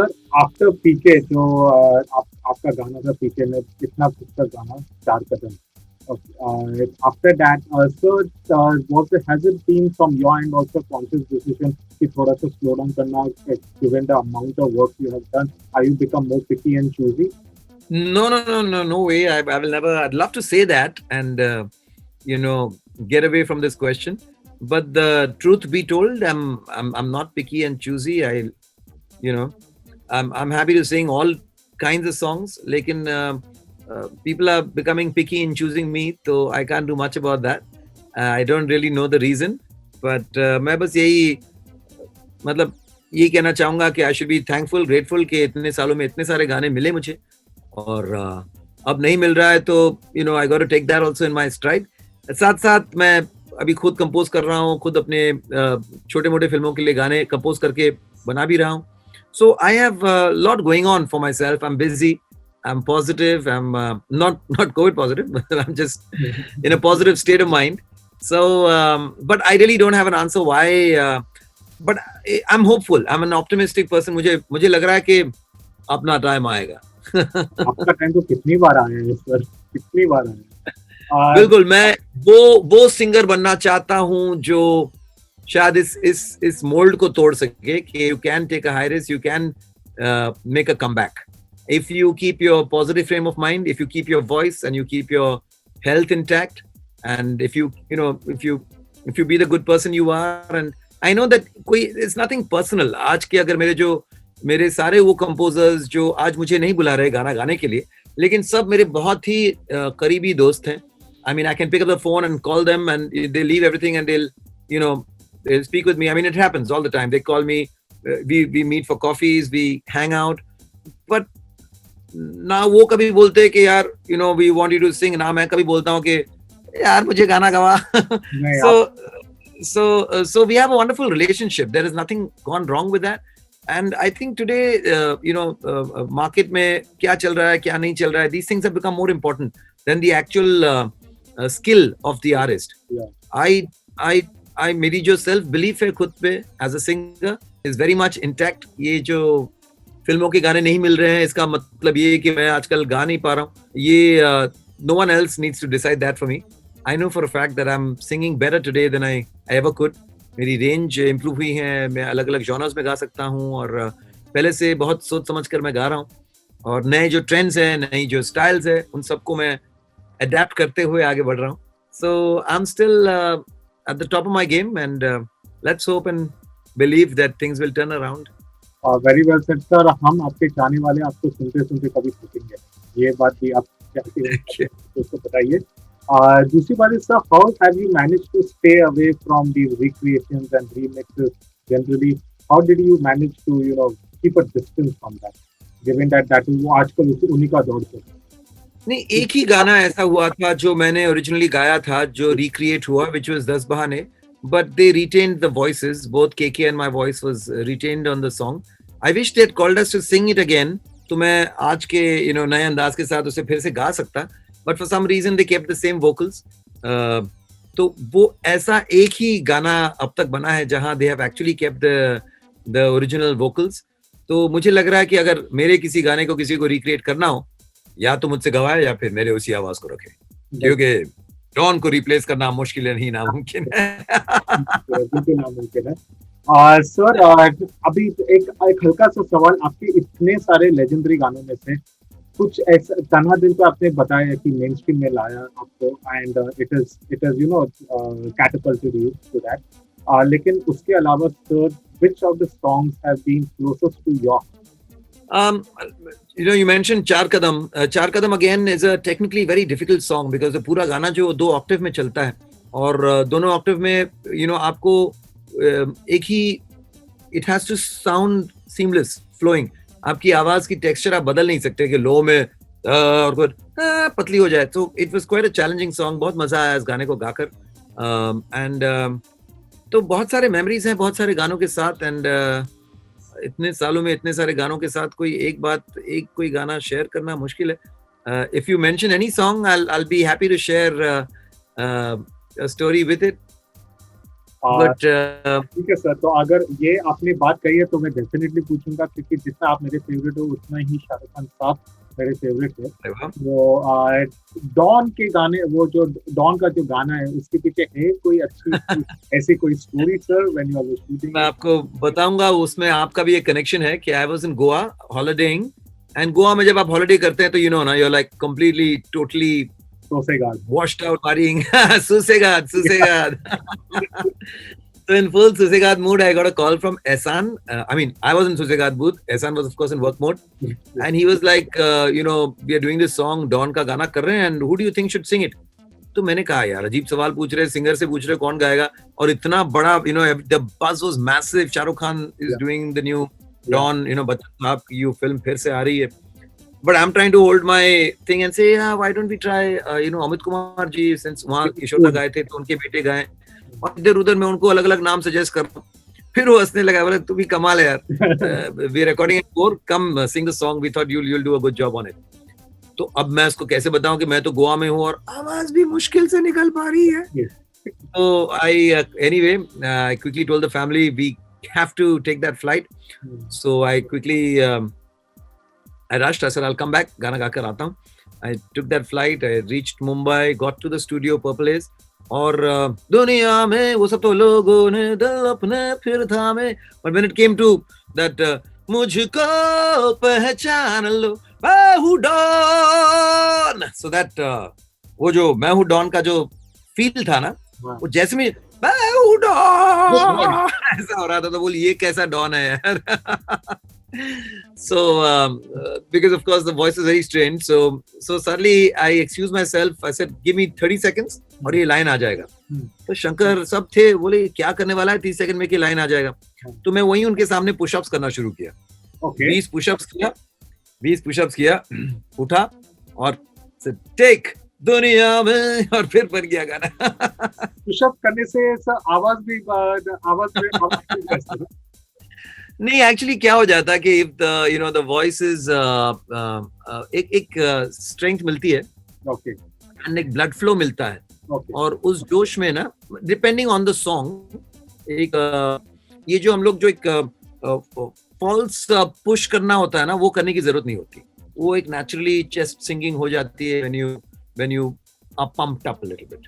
Sir after पीके जो आपका गाना था पीके में इतना खूबसूरत गाना चार कदम. After that, so has it been from your end also conscious decision कि थोड़ा सा slow down करना given the amount of work you have done? Are you become more picky and choosy? No way. I will never. I'd love to say that and you know get away from this question. But the truth be told, I'm not picky and choosy. You know I'm happy to sing all kinds of songs. Lekin people are becoming picky in choosing me, so I can't do much about that. I don't really know the reason, but मैं बस यही मतलब ये कहना चाहूंगा कि I should be thankful grateful कि इतने सालों में इतने सारे गाने मिले मुझे और अब नहीं मिल रहा है तो I got to take that also in my stride. साथ साथ मैं अभी खुद कंपोज कर रहा हूँ, खुद अपने छोटे मोटे फिल्मों के लिए गाने कंपोज करके बना भी रहा हूँ. So I have a lot going on for myself. I'm busy. I'm positive. I'm not COVID positive, but I'm just in a positive state of mind. So, but I really don't have an answer why. But I'm hopeful. I'm an optimistic person. मुझे लग रहा है कि अपना time आएगा. आपका time तो कितनी बार आया है सर, कितनी बार आया है. बिल्कुल मैं वो सिंगर बनना चाहता हूँ जो शायद इस मोल्ड को तोड़ सके कि you can take a high risk, you can make a comeback if you keep your positive frame of mind, if you keep your voice and you keep your health intact, and if you be the good person you are. And I know that it's nothing personal. आज के अगर मेरे सारे वो composers जो आज मुझे नहीं बुला रहे गाना गाने के लिए, लेकिन सब मेरे बहुत ही करीबी दोस्त हैं. I mean, I can pick up the phone and call them and they leave everything and they'll speak with me. I mean, it happens all the time. They call me, we meet for coffees, we hang out. But ना वो कभी बोलते हैं कि यार we want you to sing, ना मैं कभी बोलता हूँ कि यार मुझे गाना गवा. So we have a wonderful relationship. There is nothing gone wrong with that. And I think today market में क्या चल रहा है क्या नहीं चल रहा है, these things have become more important than the actual skill of the artist. I मेरी जो self belief है खुद पे as a singer is very much intact. ये जो फिल्मों के गाने नहीं मिल रहे हैं इसका मतलब ये कि मैं आजकल गा नहीं पा रहा हूँ, ये no one else needs to decide that for me. I know for a fact that I'm singing better today than I ever could. मेरी रेंज इम्प्रूव हुई है, मैं अलग अलग जॉनर्स में गा सकता हूँ और पहले से बहुत सोच समझ कर मैं गा रहा हूँ और नए जो ट्रेंड्स हैं, नई जो स्टाइल्स हैं, उन सबको मैं अडेप्ट करते हुए आगे बढ़ रहा हूँ. So I'm still at the top of my game and let's hope and believe that things will turn around. Very well said sir. हम आपके चाहने वाले आपको सुनते सुनते कभी थकेंगे, ये बात भी आप उसको बताइए. दूसरी बात is, sir, how have you managed to stay away from these recreations and remixes generally? How did you manage to keep a distance from that, given that वो आजकल उन्हीं का दौर है. नहीं, एक ही गाना ऐसा हुआ था जो मैंने ओरिजिनली गाया था जो रिक्रिएट हुआ, which was 10 बहाने. But they retained the voices. Both KK and my voice was retained on the song. I wish they had called us to sing it again. तो मैं आज के नए अंदाज के साथ उसे फिर से गा सकता. But for some reason they kept the same vocals. तो वो ऐसा एक ही गाना अब तक बना है जहां they have actually kept the original vocals. तो मुझे लग रहा है कि अगर मेरे किसी गाने को किसी को रिक्रिएट करना हो, या तो मुझसे गवाए या फिर मेरे उसी आवाज को रखे, क्योंकि डॉन को रिप्लेस करना मुश्किल है, नहीं नामुमकिन है. बिल्कुल नामुमकिन है. सर अभी एक हल्का सा सवाल, आपके इतने सारे लेजेंडरी गानों में से कुछ ऐसा तन्हा दिल तो आपने बताया कि मेन स्ट्रीम में लाया आपको and it is catapulted you to that. लेकिन उसके अलावा sir which of the songs have been closest to your you mentioned Char Kadam. Char Kadam again is a technically very difficult song because the पूरा गाना जो 2 Octave में चलता है और दोनों ऑक्टेव में आपको एक ही it has to sound seamless, flowing. आपकी आवाज की टेक्सचर आप बदल नहीं सकते कि लो में और फिर पतली हो जाए. तो it was quite a challenging song. बहुत मजा आया इस गाने को गाकर and तो बहुत सारे मेमोरीज हैं बहुत सारे गानों के साथ एंड इतने सालों में इतने सारे गानों के साथ कोई गाना शेयर करना मुश्किल है. If you mention any song I'll be happy to share a story with it. But ठीक है सर, तो अगर ये आपने बात कही है तो मैं डेफिनेटली पूछूंगा, क्योंकि जितना आप मेरे फेवरेट हो उतना ही शाहरुख खान साहब मेरे फेवरेट है। वो डॉन के गाने, वो जो डॉन का जो गाना है उसके पीछे है कोई अच्छी ऐसी कोई story sir when you are shooting? मैं आपको बताऊंगा, उसमें आपका भी एक कनेक्शन है कि I was in Goa holidaying, and Goa में जब आप हॉलिडे करते हैं तो यू नो ना, you are like completely totally सोसेगाद, washed out partying. Susegad. So in full Susegad mood, I got a call from Ehsan. I mean, I was in Susegad booth. Ehsan was of course in work mode, and he was like, you know, we are doing this song Dawn का गाना कर रहे हैं, and who do you think should sing it? तो मैंने कहा यार अजीब सवाल पूछ रहे, सिंगर से पूछ रहे कौन गाएगा, और इतना बड़ा, you know, the buzz was massive. Shahrukh Khan is doing the new Dawn, you know, Bachchan साहब की ये फिल्म फिर से आ रही है. But I'm trying to hold my thing and say, yeah, why don't we try, you know, Amit Kumar ji, since वहाँ किशोर दा गाए थे तो उनके बेटे गाए, और इधर उधर मैं उनको अलग अलग नाम सजेस्ट कर रहा हूँ. फिर वो हंसने लगा, बोले तू भी कमाल है यार, we are recording it more, come sing the song, we thought you'll do a good job on it. तो अब मैं उसको कैसे बताऊं कि मैं तो गोवा में हूँ और आवाज भी मुश्किल से निकल पा रही है. So I anyway I quickly told the family we have to take that flight. So I quickly I rushed. I said, I'll come back. गाना गाकर आता हूँ. I took that flight. I reached Mumbai, got to the studio, Purple Haze. और दुनिया में वो सब तो लोगों ने दिल अपने फिर थामे. But when it came to that मुझको पहचान लो मैं हूँ डॉन. So that वो जो मैं हूँ डॉन का जो फील था ना, वो जैसे में मैं हूँ डॉन ऐसा हो रहा था, तो बोल ये कैसा डॉन है यार. So because of course the voice is very strained, so suddenly I excused myself. I said give me 30 seconds और ये लाइन आ जाएगा. तो शंकर सब थे, बोले क्या करने वाला है 30 सेकंड में कि लाइन आ जाएगा. तो मैं वहीं उनके सामने पुशअप्स करना शुरू किया. 20 पुशअप्स किया, उठा और टेक दुनिया में, और फिर बन गया गाना. पुशअप करने से आवाज में नहीं, एक्चुअली क्या हो जाता है कि if the you know the voice is एक स्ट्रेंथ मिलती है, एंड एक ब्लड फ्लो मिलता है, और उस जोश में ना, डिपेंडिंग ऑन द सॉन्ग, एक ये जो हम लोग जो एक फॉल्स पुश करना होता है ना, वो करने की जरूरत नहीं होती. वो एक नेचुरली चेस्ट सिंगिंग हो जाती है when you are pumped up a little bit.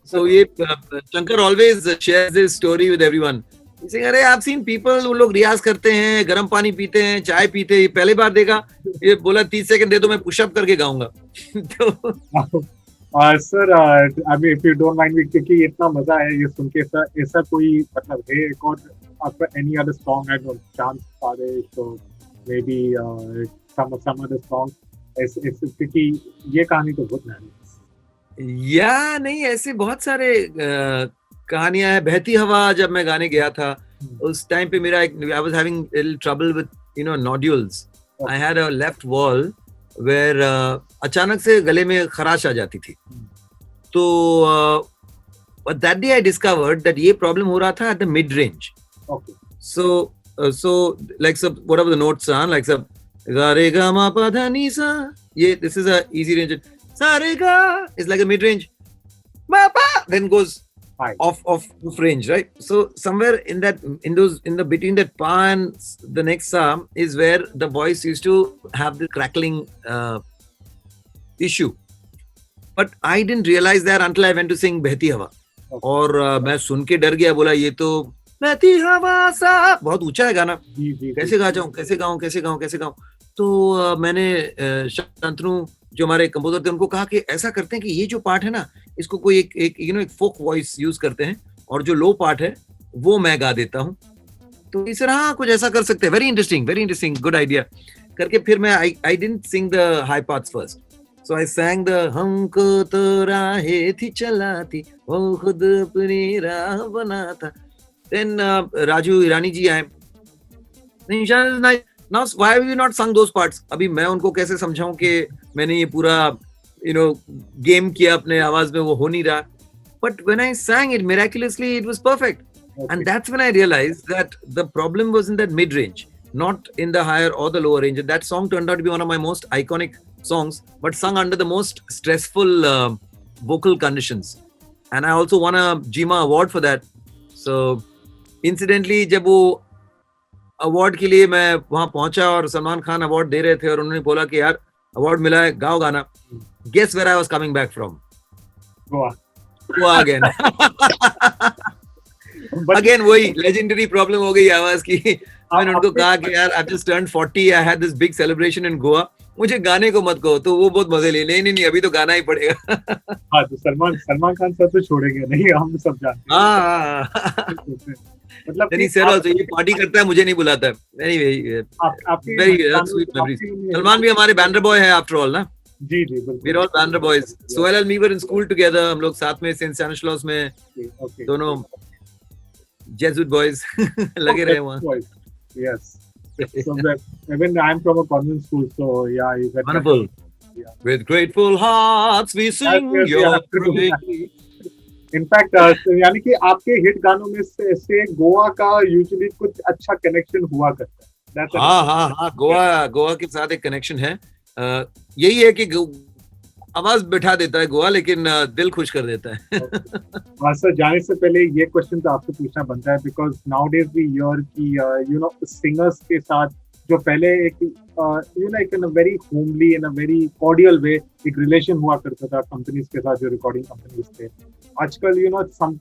So ये Shankar always shares this story with everyone. अरे I've seen people, वो लोग रियाज करते हैं, गर्म पानी पीते हैं, चाय पीते हैं, पहली बार देखा, ये बोला 30 सेकंड दे दो मैं पुशअप करके गाऊंगा. Sir I mean if you don't mind me, क्योंकि इतना मजा है ये सुन के सर, ऐसा कोई मतलब है एक और आपका any other song I don't chance fare, so maybe some other song ऐसे, क्योंकि ये कहानी तो बहुत नई या नहीं, ऐसे बहुत सारे कहानियां हैं. बहती हवा जब मैं गाने गया था, उस टाइम पे मेरा I was having a little trouble with you know nodules. I had a left wall where अचानक से गले में खराश आ जाती थी. तो that day I discovered that ये प्रॉब्लम हो रहा था at the mid range. So like सब whatever the notes are, like सब गा रे गा मा पा धा नी सा, ये this is a easy range. सा रे गा is like a mid range, मा पा then goes off range, right? So somewhere in the between that pa and the next sa is where the voice used to have the crackling issue. But I didn't realize that until I went to sing Behti Hawa. और मैं सुन के डर गया, बोला ये तो बहती हवा सा बहुत ऊंचा है गाना, कैसे गाऊं. तो मैंने शांतनु जो हमारे कंपोजर थे उनको कहा कि ऐसा करते हैं कि ये जो पार्ट है ना, इसको कोई एक यू नो एक फोक वॉइस यूज करते हैं, और जो लो पार्ट है वो मैं गा देता हूँ. तो इस तरह कुछ ऐसा कर सकते हैं. वेरी इंटरेस्टिंग, गुड आइडिया करके फिर मैं I didn't sing the high parts first. So I sang the हमको तो राहें थी चलाती, वो खुद अपनी राह बनाता. देन राजू ईरानी जी आए. Now, why have you not sung those parts? अभी मैं उनको कैसे समझाऊं कि मैंने ये पूरा गेम किया अपने आवाज में, वो हो नहीं रहा. But when I sang it, miraculously it was perfect. And that's when I realized that the problem was in that mid range, not in the higher or the lower range. And that song turned out to be one of my most iconic songs, but sung under the most stressful vocal conditions. And I also won a GMA award for that. So incidentally जब वो award के लिए मैं वहां पहुंचा और Salman Khan award दे रहे थे और उन्होंने बोला कि यार अवार्ड मिला है, गाओ गाना. Guess where I was coming back from? Goa. Goa again. But again वही लेजेंडरी प्रॉब्लम हो गई आवाज की. मैंने उनको आपने कहा कि यार I just turned 40, I had this big celebration in Goa, मुझे गाने को मत कहो. तो वो बहुत मजे लिए, नहीं नहीं नहीं अभी तो गाना ही पड़ेगा. हाँ, तो सलमान खान सर तो छोड़ेंगे नहीं, हम सब जानते हैं. हाँ मतलब नहीं कि सर आप ऑल्सो ये पार्टी करता है, मुझे नहीं बुलाता है. एनीवे आपके वेरी गानों स्वीट मेमोरीज. काफी में सलमान भी हमारे बैनर बॉय है आफ्टर ऑल ना. जी जी वी आर बिल्कुल. All banner boys. Sohail and me were in school together. हम लोग साथ में सेंट स्टैनिस्लॉस में ओके. दोनों जेजुट बॉयज लगे रहे वहाँ. Yes. So that even I'm from a convent school, so yeah, you get Wonderful. Yeah. With grateful hearts we sing Yes, your yeah. praise. In fact यानी कि आपके हिट गानों में से गोवा का यूजुअली कुछ अच्छा कनेक्शन हुआ करता है. That's हाँ हाँ हाँ गोवा के साथ एक कनेक्शन है. यही है कि आवाज बिठा देता है गोवा, लेकिन दिल खुश कर देता है. सर जाने से पहले ये क्वेश्चन तो आपसे पूछना बनता है because nowadays we hear कि यू नो सिंगर्स के साथ जो पहले एक you know in a very homely in a very cordial way एक रिलेशन हुआ करता था कंपनीज के साथ, जो रिकॉर्डिंग कंपनीज थे. आजकल you know some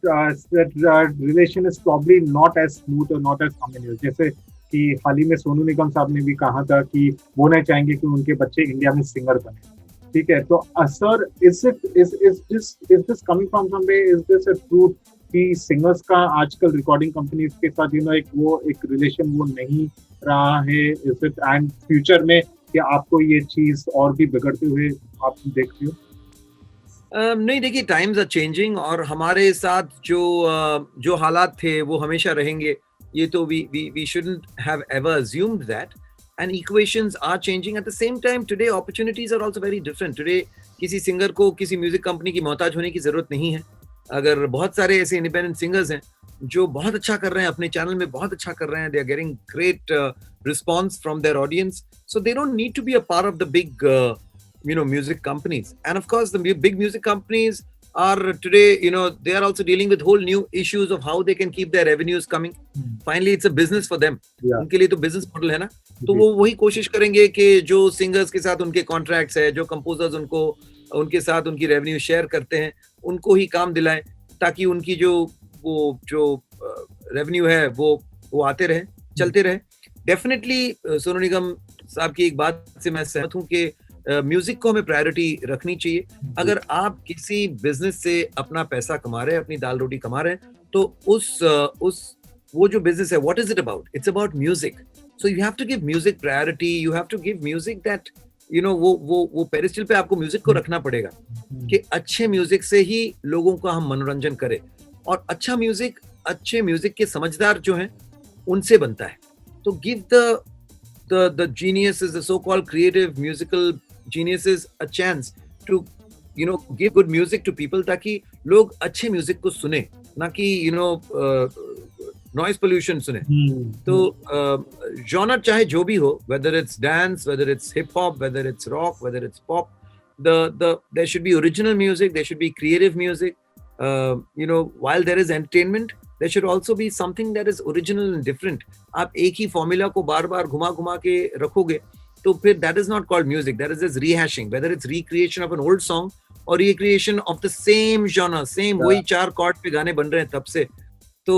relation is probably not as smooth और नॉट एज हार्मोनियस. जैसे कि हाल ही में सोनू निगम साहब ने भी कहा था कि वो नहीं चाहेंगे कि उनके बच्चे इंडिया में सिंगर बने. ठीक है, तो sir is this coming from someway, is this a truth कि सिंगर्स का आजकल रिकॉर्डिंग कंपनीज के साथ यू नो एक रिलेशन वो नहीं रहा है? इज इट एंड फ्यूचर में क्या आपको ये चीज और भी बिगड़ते हुए आप देख रहे हो? नहीं देखिए, टाइम्स आर चेंजिंग और हमारे साथ जो हालात थे वो हमेशा रहेंगे. ये तो we shouldn't have ever assumed that. And equations are changing at the same time. Today opportunities are also very different. Today किसी सिंगर को किसी म्यूजिक कंपनी की मोहताज होने की जरूरत नहीं है. अगर बहुत सारे ऐसे इंडिपेंडेंट सिंगर्स हैं जो बहुत अच्छा कर रहे हैं, अपने चैनल में बहुत अच्छा कर रहे हैं, they are getting great response from their audience, so they don't need to be a part of the big music companies. And of course the big music companies are today, they are also dealing with whole new issues of how they can keep their revenues coming. Finally it's a business for them. उनके लिए तो business model है ना. तो वो वही कोशिश करेंगे कि जो सिंगर्स के साथ उनके कॉन्ट्रैक्ट्स है, जो कंपोजर्स उनके साथ उनकी रेवेन्यू शेयर करते हैं, उनको ही काम दिलाएं ताकि उनकी जो रेवेन्यू है वो आते रहे, चलते रहे. डेफिनेटली सोनू निगम साहब की एक बात से मैं सहमत हूँ कि म्यूजिक को हमें प्रायोरिटी रखनी चाहिए. अगर आप किसी बिजनेस से अपना पैसा कमा रहे हैं, अपनी दाल रोटी कमा रहे हैं, तो वो जो बिजनेस है, what is it about? It's about music. So you have to give music priority. You have to give music that वो पेरिस्टल पे आपको म्यूजिक को रखना पड़ेगा कि अच्छे म्यूजिक से ही लोगों का हम मनोरंजन करें. और अच्छे म्यूजिक के समझदार जो हैं उनसे बनता है. तो give the geniuses, the so-called creative musical geniuses, a chance to give good music to people ताकि लोग अच्छे म्यूजिक को सुने, ना कि नॉइज पोल्यूशन सुने. तो जॉनर चाहे जो भी हो, whether it's dance, whether it's hip hop, whether it's rock, whether it's pop, there should be original music, there should be creative music. While there is entertainment, there should also be something that is original and different. आप एक ही formula को बार बार घुमा के रखोगे तो फिर that is not called music, that is just rehashing, whether it's recreation of an old song or recreation of the same genre, same वही 4 cord पे गाने बन रहे हैं तब से, तो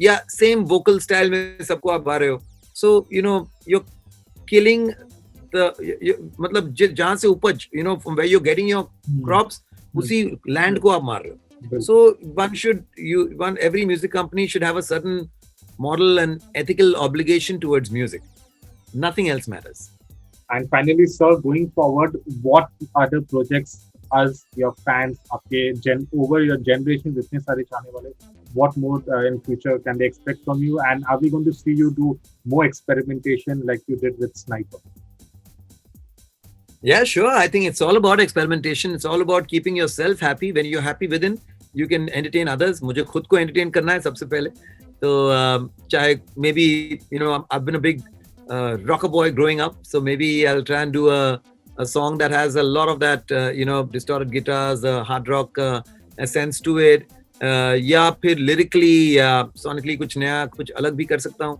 या सेम वोकल स्टाइल में सबको आप गा रहे हो. सो you're killing मतलब जहाँ से उपज, from where you're getting your crops, उसी लैंड को आप मार रहे हो. So every music company should have a certain moral and ethical obligation towards music. Nothing else matters. And finally, sir, going forward, what other projects as your fans, over your generation, जितने सारे चाहने वाले, what more in future can they expect from you? And are we going to see you do more experimentation like you did with Sniper? Yeah, sure. I think it's all about experimentation. It's all about keeping yourself happy. When you're happy within, you can entertain others. मुझे खुद को entertain करना है सबसे पहले. तो चाहे maybe I've been a big rocker boy growing up, so maybe I'll try and do a song that has a lot of that distorted guitars, hard rock essence to it. या फिर lyrically या sonically कुछ नया कुछ अलग भी कर सकता हूँ,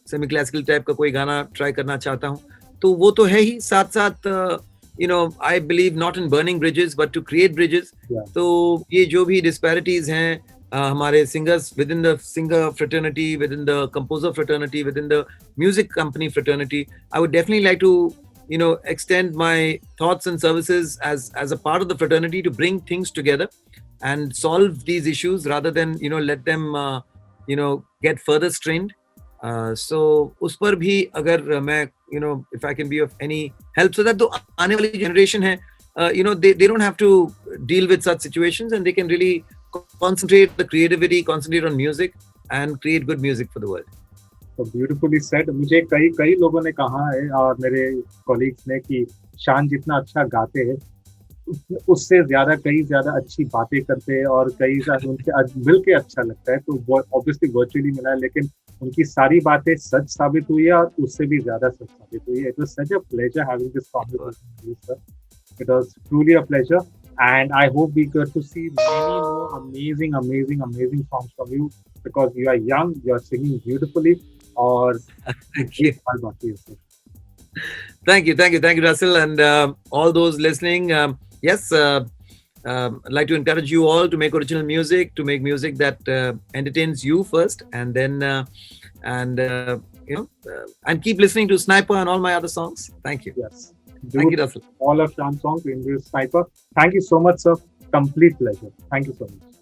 सेमी क्लासिकल टाइप का कोई गाना ट्राई करना चाहता हूँ, तो वो तो है ही। साथ साथ I believe not in burning bridges but to create bridges. तो ये जो भी डिस्पैरिटीज हैं हमारे singers within the singer fraternity, within the composer fraternity, within the music company fraternity, I would definitely like to extend my thoughts and services as a part of the fraternity to bring things together and solve these issues rather than let them get further strained. So उस पर भी अगर मैं if I can be of any help, so that the आने वाली generation है they don't have to deal with such situations and they can really concentrate the creativity, concentrate on music and create good music for the world. तो beautifully said. मुझे कई लोगों ने कहा है और मेरे कॉलीग्स ने कि शान जितना अच्छा गाते हैं उससे कई ज्यादा अच्छी बातें करते हैं और कई ज्यादा उनसे मिल के अच्छा लगता है। तो वो ऑब्वियसली वर्चुअली मिला है, लेकिन उनकी सारी बातें सच साबित हुई है और उससे भी ज्यादा सच साबित हुई है। It was such a pleasure having this conversation with sir. It was truly a pleasure, and I hope we get to see many more amazing songs from you because you are young, you are singing beautifully. और Thank you. Thank you, Russell, and all those listening. Yes, I'd like to encourage you all to make original music, to make music that entertains you first, and then and keep listening to Sniper and all my other songs. Thank you. Yes. Thank you, Russell. All of Shan's songs in this Sniper. Thank you so much, sir. Complete pleasure. Thank you so much.